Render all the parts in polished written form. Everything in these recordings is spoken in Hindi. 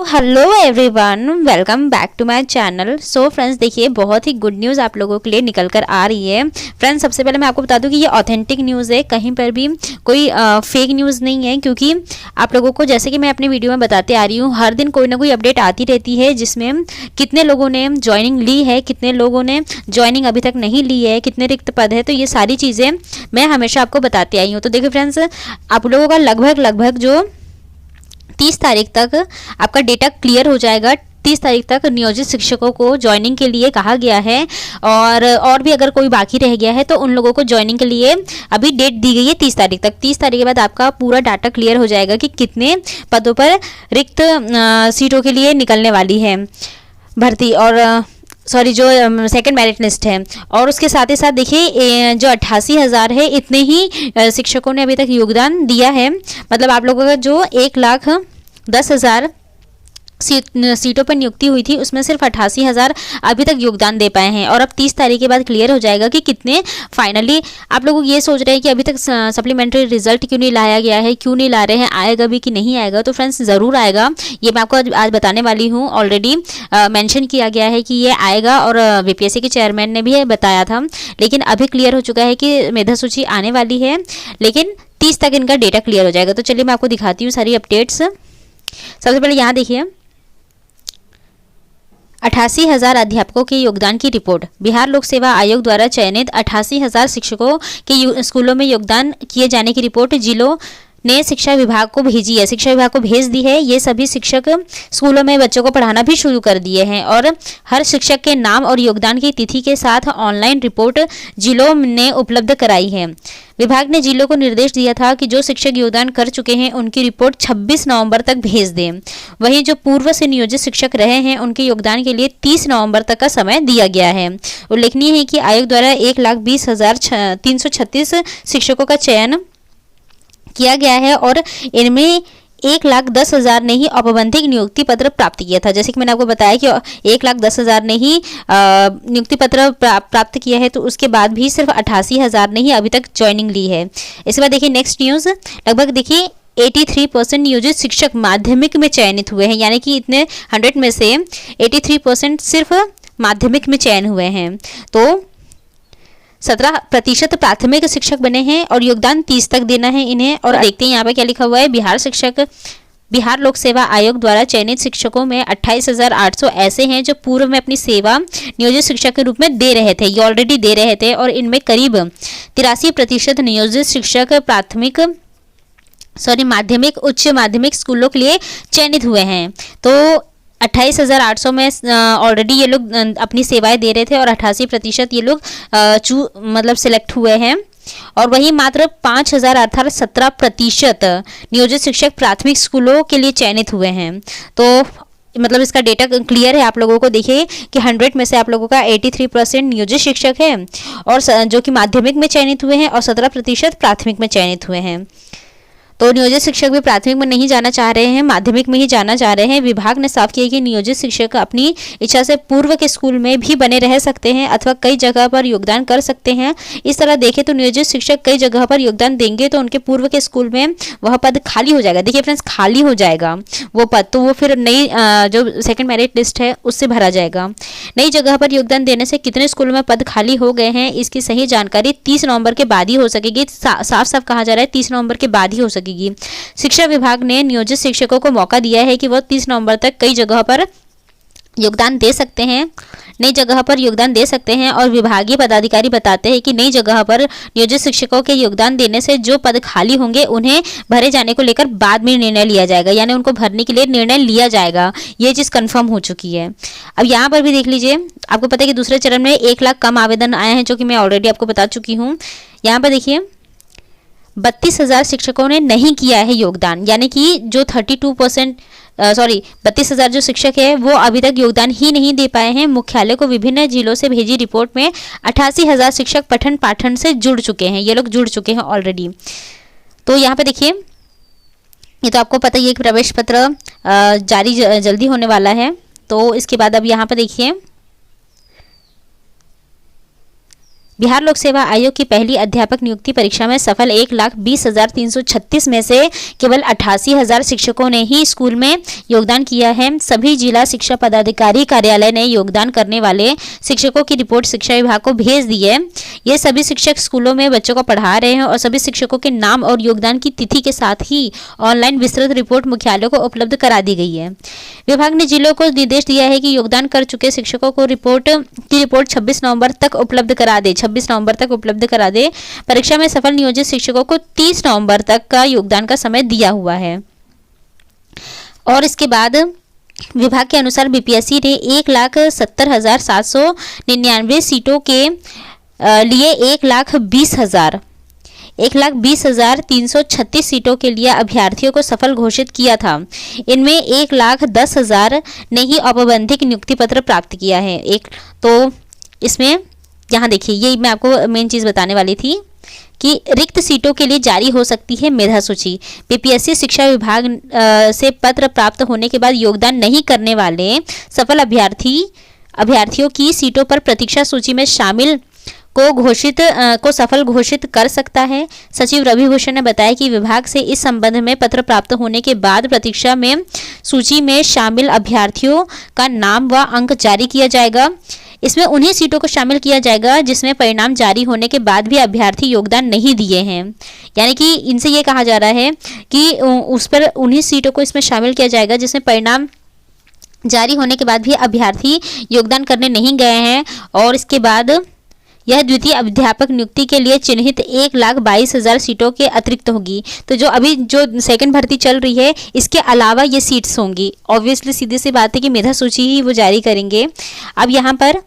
Hello everyone, welcome back to my channel. So friends, देखिए बहुत ही गुड न्यूज़ आप लोगों के लिए निकल कर आ रही है। फ्रेंड्स, सबसे पहले मैं आपको बता दूं कि ये ऑथेंटिक न्यूज़ है, कहीं पर भी कोई फेक न्यूज़ नहीं है। क्योंकि आप लोगों को, जैसे कि मैं अपनी वीडियो में बताते आ रही हूँ, हर दिन कोई ना कोई अपडेट आती रहती है जिसमें कितने लोगों ने ज्वाइनिंग ली है, कितने लोगों ने ज्वाइनिंग अभी तक नहीं ली है, कितने रिक्त पद है। तो ये सारी चीज़ें मैं हमेशा आपको बताती आई हूँ। तो देखिए फ्रेंड्स, आप लोगों का लगभग जो 30 तारीख तक आपका डेटा क्लियर हो जाएगा। 30 तारीख तक नियोजित शिक्षकों को ज्वाइनिंग के लिए कहा गया है। और भी अगर कोई बाकी रह गया है तो उन लोगों को ज्वाइनिंग के लिए अभी डेट दी गई है 30 तारीख तक। 30 तारीख के बाद आपका पूरा डाटा क्लियर हो जाएगा कि कितने पदों पर रिक्त सीटों के लिए निकलने वाली है भर्ती, और जो सेकंड मेरिट लिस्ट है। और उसके साथ ही साथ देखिए, जो 88,000 है, इतने ही शिक्षकों ने अभी तक योगदान दिया है। मतलब आप लोगों का जो 1,10,000 सीटों पर नियुक्ति हुई थी, उसमें सिर्फ 88,000 अभी तक योगदान दे पाए हैं। और अब 30 तारीख के बाद क्लियर हो जाएगा कि कितने फाइनली। आप लोग ये सोच रहे हैं कि अभी तक सप्लीमेंट्री रिजल्ट क्यों नहीं लाया गया है, क्यों नहीं ला रहे हैं, आएगा भी कि नहीं आएगा। तो फ्रेंड्स, ज़रूर आएगा, ये मैं आपको आज बताने वाली हूँ। ऑलरेडी मेंशन किया गया है कि ये आएगा, और बीपीएससी के चेयरमैन ने भी बताया था। लेकिन अभी क्लियर हो चुका है कि मेधा सूची आने वाली है, लेकिन 30 तक इनका डेटा क्लियर हो जाएगा। तो चलिए मैं आपको दिखाती हूँ सारी अपडेट्स। सबसे पहले यहाँ देखिए, 88,000 अध्यापकों के योगदान की रिपोर्ट। बिहार लोक सेवा आयोग द्वारा चयनित 88,000 शिक्षकों के स्कूलों में योगदान किए जाने की रिपोर्ट जिलों ने शिक्षा विभाग को भेजी है। शिक्षा विभाग को भेज दी है। ये सभी शिक्षक स्कूलों में बच्चों को पढ़ाना भी शुरू कर दिए हैं, और हर शिक्षक के नाम और योगदान की तिथि के साथ ऑनलाइन रिपोर्ट जिलों ने उपलब्ध कराई है। विभाग ने जिलों को निर्देश दिया था कि जो शिक्षक योगदान कर चुके हैं उनकी रिपोर्ट 26 नवंबर तक भेज दें। वहीं जो पूर्व से नियोजित शिक्षक रहे हैं उनके योगदान के लिए 30 नवंबर तक का समय दिया गया है। उल्लेखनीय है कि आयोग द्वारा 1,20,336 शिक्षकों का चयन किया गया है, और इनमें 1,10,000 ने ही औपबंधिक नियुक्ति पत्र प्राप्त किया था। जैसे कि मैंने आपको बताया कि 1,10,000 ने ही नियुक्ति पत्र प्राप्त किया है, तो उसके बाद भी सिर्फ 88,000 ने ही अभी तक ज्वाइनिंग ली है। इसके बाद देखिए नेक्स्ट न्यूज़, लगभग देखिए 83% नियोजित शिक्षक माध्यमिक में चयनित हुए हैं। यानी कि इतने 100 में से 83% सिर्फ माध्यमिक में चयन हुए हैं। तो 17% प्राथमिक शिक्षक बने हैं, और योगदान 30 तक देना है इन्हें। और देखते हैं यहाँ पे क्या लिखा हुआ है। बिहार लोक सेवा आयोग द्वारा चयनित शिक्षकों में 28,800 ऐसे हैं जो पूर्व में अपनी सेवा नियोजित शिक्षक के रूप में दे रहे थे, ये ऑलरेडी दे रहे थे। और इनमें करीब 83% नियोजित शिक्षक माध्यमिक, उच्च माध्यमिक स्कूलों के लिए चयनित हुए हैं। तो 28,800 में ऑलरेडी ये लोग अपनी सेवाएं दे रहे थे, और 88% ये लोग मतलब सिलेक्ट हुए हैं। और वही मात्र 5,000 अर्थात 17% नियोजित शिक्षक प्राथमिक स्कूलों के लिए चयनित हुए हैं। तो मतलब इसका डेटा क्लियर है आप लोगों को। देखिए कि 100 में से आप लोगों का 83% नियोजित शिक्षक है, और जो कि माध्यमिक में चयनित हुए हैं, और 17% प्राथमिक में चयनित हुए हैं। तो नियोजित शिक्षक भी प्राथमिक में नहीं जाना चाह रहे हैं, माध्यमिक में ही जाना चाह रहे हैं। विभाग ने साफ किया कि नियोजित शिक्षक अपनी इच्छा से पूर्व के स्कूल में भी बने रह सकते हैं अथवा कई जगह पर योगदान कर सकते हैं। इस तरह देखें तो नियोजित शिक्षक कई जगह पर योगदान देंगे तो उनके पूर्व के स्कूल में वह पद खाली हो जाएगा। देखिए फ्रेंड्स, खाली हो जाएगा वो पद, तो वो फिर नई जो सेकेंड मेरिट लिस्ट है उससे भरा जाएगा। नई जगह पर योगदान देने से कितने स्कूलों में पद खाली हो गए हैं, इसकी सही जानकारी 30 नवंबर के बाद ही हो सकेगी। साफ साफ कहा जा रहा है 30 नवंबर के बाद ही हो सकेगी। शिक्षा विभाग ने नियोजित शिक्षकों को मौका दिया है कि वह 30 नवंबर तक कई जगह पर योगदान दे सकते हैं, नई जगह पर योगदान दे सकते हैं। और विभागीय पदाधिकारी बताते हैं कि नई जगह पर नियोजित शिक्षकों के योगदान देने से जो पद खाली होंगे उन्हें भरे जाने को लेकर बाद में निर्णय लिया जाएगा। यानी उनको भरने के लिए निर्णय लिया जाएगा, ये चीज़ कंफर्म हो चुकी है। अब यहाँ पर भी देख लीजिए, आपको पता है कि दूसरे चरण में 1 लाख कम आवेदन आए हैं, जो कि मैं ऑलरेडी आपको बता चुकी हूँ। यहाँ पर देखिए 32,000 शिक्षकों ने नहीं किया है योगदान। यानी कि जो 32,000 जो शिक्षक है वो अभी तक योगदान ही नहीं दे पाए हैं। मुख्यालय को विभिन्न जिलों से भेजी रिपोर्ट में 88,000 शिक्षक पठन पाठन से जुड़ चुके हैं। ये लोग जुड़ चुके हैं ऑलरेडी। तो यहाँ पे देखिए, ये तो आपको पता ही है कि प्रवेश पत्र जारी जल्दी होने वाला है। तो इसके बाद अब यहाँ पे देखिए, बिहार लोक सेवा आयोग की पहली अध्यापक नियुक्ति परीक्षा में सफल 1,20,336 में से केवल 88,000 शिक्षकों ने ही स्कूल में योगदान किया है। सभी जिला शिक्षा पदाधिकारी कार्यालय ने योगदान करने वाले शिक्षकों की रिपोर्ट शिक्षा विभाग को भेज दी है। ये सभी शिक्षक स्कूलों में बच्चों को पढ़ा रहे हैं और सभी शिक्षकों के नाम और योगदान की तिथि के साथ ही ऑनलाइन विस्तृत रिपोर्ट मुख्यालयों को उपलब्ध करा दी गई है। विभाग ने जिलों को निर्देश दिया है कि योगदान कर चुके शिक्षकों को रिपोर्ट 26 नवंबर तक उपलब्ध करा दे। परीक्षा में सफल नियोजित शिक्षकों को 30 नवंबर तक का योगदान का समय दिया हुआ है। और इसके बाद विभाग के अनुसार बीपीएससी ने 1,70,799 सीटों के लिए 1,20,336 सीटों के लिए अभ्यर्थियों को सफल घोषित किया था। इनमें 1,10,000 ने ही औपबंधिक नियुक्ति पत्र प्राप्त किया है। तो इसमें यहाँ देखिए, ये मैं आपको मेन चीज़ बताने वाली थी कि रिक्त सीटों के लिए जारी हो सकती है मेधा सूची। बीपीएससी शिक्षा विभाग से पत्र प्राप्त होने के बाद योगदान नहीं करने वाले सफल अभ्यर्थियों की सीटों पर प्रतीक्षा सूची में शामिल को सफल घोषित कर सकता है। सचिव रवि भूषण ने बताया कि विभाग से इस संबंध में पत्र प्राप्त होने के बाद प्रतीक्षा में सूची में शामिल अभ्यर्थियों का नाम व अंक जारी किया जाएगा। इसमें उन्हीं सीटों को शामिल किया जाएगा जिसमें परिणाम जारी होने के बाद भी अभ्यर्थी योगदान नहीं दिए हैं। यानी कि इनसे ये कहा जा रहा है कि उस पर उन्हीं सीटों को इसमें शामिल किया जाएगा जिसमें परिणाम जारी होने के बाद भी अभ्यर्थी योगदान करने नहीं गए हैं। और इसके बाद यह द्वितीय अध्यापक नियुक्ति के लिए चिन्हित 1,22,000 सीटों के अतिरिक्त होगी। तो जो अभी जो सेकंड भर्ती चल रही है इसके अलावा ये सीट्स होंगी। ऑब्वियसली सीधी सी बात है कि मेधा सूची ही वो जारी करेंगे। अब यहाँ पर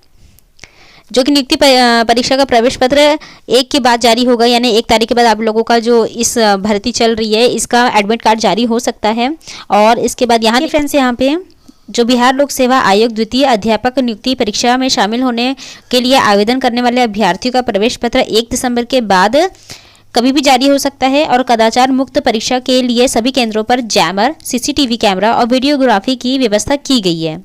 जो कि नियुक्ति परीक्षा का प्रवेश पत्र 1 के बाद जारी होगा, यानी 1 तारीख के बाद आप लोगों का जो इस भर्ती चल रही है इसका एडमिट कार्ड जारी हो सकता है। और इसके बाद यहाँ फ्रेंड्स, यहाँ पे जो बिहार लोक सेवा आयोग द्वितीय अध्यापक नियुक्ति परीक्षा में शामिल होने के लिए आवेदन करने वाले अभ्यर्थियों का प्रवेश पत्र 1 दिसंबर के बाद कभी भी जारी हो सकता है। और कदाचार मुक्त परीक्षा के लिए सभी केंद्रों पर जैमर, सीसीटीवी कैमरा और वीडियोग्राफी की व्यवस्था की गई है।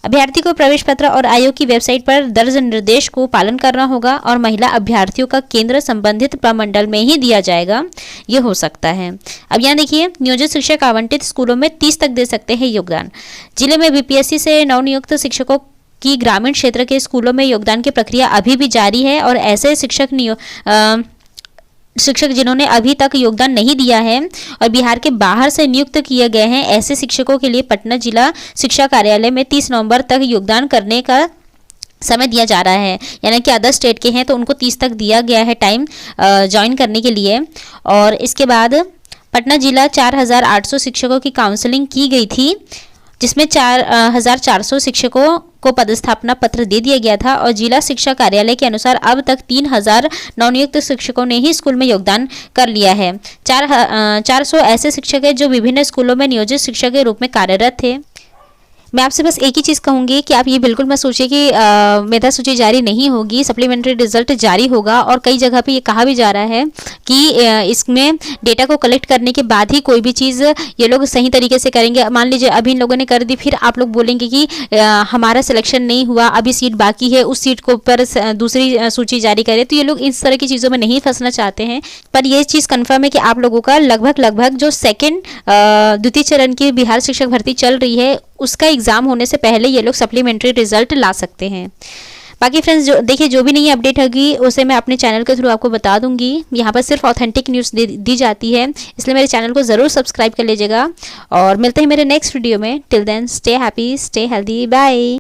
अभ्यर्थी को प्रवेश पत्र और आयोग की वेबसाइट पर दर्ज निर्देश को पालन करना होगा और महिला अभ्यर्थियों का केंद्र संबंधित प्रमंडल में ही दिया जाएगा, ये हो सकता है। अब यहाँ देखिए, नियोजित शिक्षक आवंटित स्कूलों में 30 तक दे सकते हैं योगदान। जिले में बीपीएससी से नवनियुक्त शिक्षकों की ग्रामीण क्षेत्र के स्कूलों में योगदान की प्रक्रिया अभी भी जारी है और ऐसे शिक्षक जिन्होंने अभी तक योगदान नहीं दिया है और बिहार के बाहर से नियुक्त किए गए हैं, ऐसे शिक्षकों के लिए पटना जिला शिक्षा कार्यालय में 30 नवंबर तक योगदान करने का समय दिया जा रहा है। यानी कि अदर स्टेट के हैं तो उनको 30 तक दिया गया है टाइम ज्वाइन करने के लिए। और इसके बाद पटना जिला 4,800 शिक्षकों की काउंसलिंग की गई थी, जिसमें 4,400 शिक्षकों को पदस्थापना पत्र दे दिया गया था। और जिला शिक्षा कार्यालय के अनुसार अब तक 3,000 नवनियुक्त शिक्षकों ने ही स्कूल में योगदान कर लिया है। 400 ऐसे शिक्षक हैं जो विभिन्न स्कूलों में नियोजित शिक्षक के रूप में कार्यरत थे। मैं आपसे बस एक ही चीज़ कहूँगी कि आप ये बिल्कुल मत सोचिए कि मेधा सूची जारी नहीं होगी, सप्लीमेंट्री रिजल्ट जारी होगा। और कई जगह पे ये कहा भी जा रहा है कि इसमें डेटा को कलेक्ट करने के बाद ही कोई भी चीज़ ये लोग सही तरीके से करेंगे। मान लीजिए अभी इन लोगों ने कर दी, फिर आप लोग बोलेंगे कि हमारा सिलेक्शन नहीं हुआ, अभी सीट बाकी है, उस सीट को पर दूसरी सूची जारी करे। तो ये लोग इस तरह की चीज़ों में नहीं फंसना चाहते हैं। पर ये चीज़ कन्फर्म है कि आप लोगों का लगभग जो द्वितीय चरण की बिहार शिक्षक भर्ती चल रही है उसका एग्ज़ाम होने से पहले ये लोग सप्लीमेंट्री रिजल्ट ला सकते हैं। बाकी फ्रेंड्स, जो देखिए, जो भी नई अपडेट होगी उसे मैं अपने चैनल के थ्रू आपको बता दूंगी। यहाँ पर सिर्फ ऑथेंटिक न्यूज़ दी जाती है, इसलिए मेरे चैनल को ज़रूर सब्सक्राइब कर लीजिएगा। और मिलते हैं मेरे नेक्स्ट वीडियो में। Till then stay happy, stay healthy, bye.